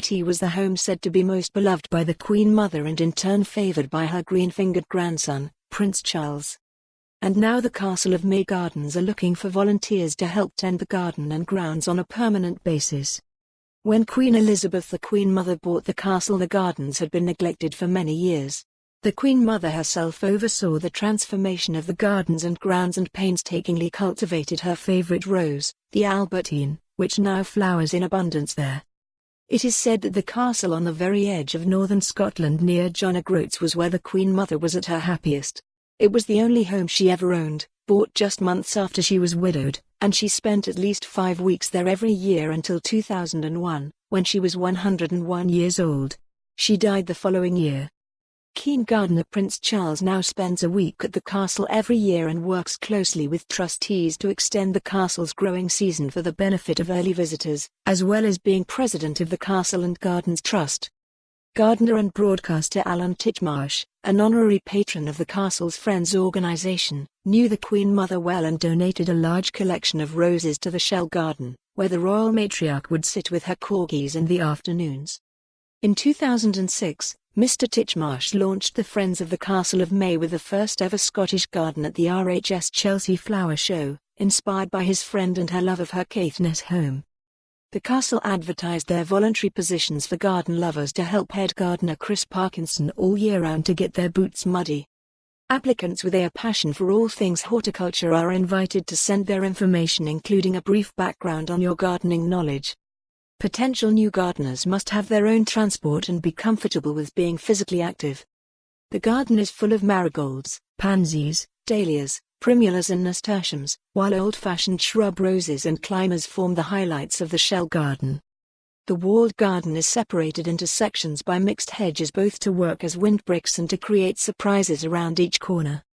It was the home said to be most beloved by the Queen Mother and in turn favoured by her green-fingered grandson, Prince Charles. And now the Castle of Mey Gardens are looking for volunteers to help tend the garden and grounds on a permanent basis. When Queen Elizabeth the Queen Mother bought the castle, the gardens had been neglected for many years. The Queen Mother herself oversaw the transformation of the gardens and grounds and painstakingly cultivated her favourite rose, the Albertine, which now flowers in abundance there. It is said that the castle on the very edge of northern Scotland near John O Groats was where the Queen Mother was at her happiest. It was the only home she ever owned, bought just months after she was widowed, and she spent at least 5 weeks there every year until 2001, when she was 101 years old. She died the following year. Keen gardener Prince Charles now spends a week at the castle every year and works closely with trustees to extend the castle's growing season for the benefit of early visitors, as well as being president of the Castle and Gardens Trust. Gardener and broadcaster Alan Titchmarsh, an honorary patron of the castle's Friends organisation, knew the Queen Mother well and donated a large collection of roses to the Shell Garden, where the royal matriarch would sit with her corgis in the afternoons. In 2006, Mr. Titchmarsh launched the Friends of the Castle of Mey with the first ever Scottish garden at the RHS Chelsea Flower Show, inspired by his friend and her love of her Caithness home. The castle advertised their voluntary positions for garden lovers to help head gardener Chris Parkinson all year round to get their boots muddy. Applicants with a passion for all things horticulture are invited to send their information, including a brief background on your gardening knowledge. Potential new gardeners must have their own transport and be comfortable with being physically active. The garden is full of marigolds, pansies, dahlias, primulas and nasturtiums, while old-fashioned shrub roses and climbers form the highlights of the Shell Garden. The walled garden is separated into sections by mixed hedges, both to work as windbreaks and to create surprises around each corner.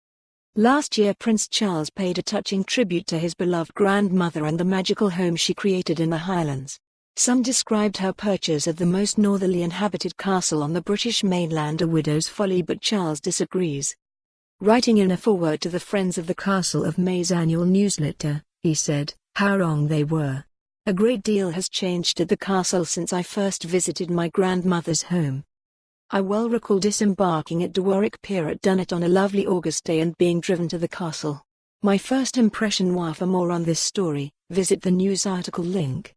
Last year Prince Charles paid a touching tribute to his beloved grandmother and the magical home she created in the Highlands. Some described her purchase of the most northerly inhabited castle on the British mainland a widow's folly, but Charles disagrees. Writing in a foreword to the Friends of the Castle of Mey's annual newsletter, he said, "How wrong they were. A great deal has changed at the castle since I first visited my grandmother's home. I well recall disembarking at de Warwick Pier at Dunnet on a lovely August day and being driven to the castle. My first impression." For more on this story, visit the news article link.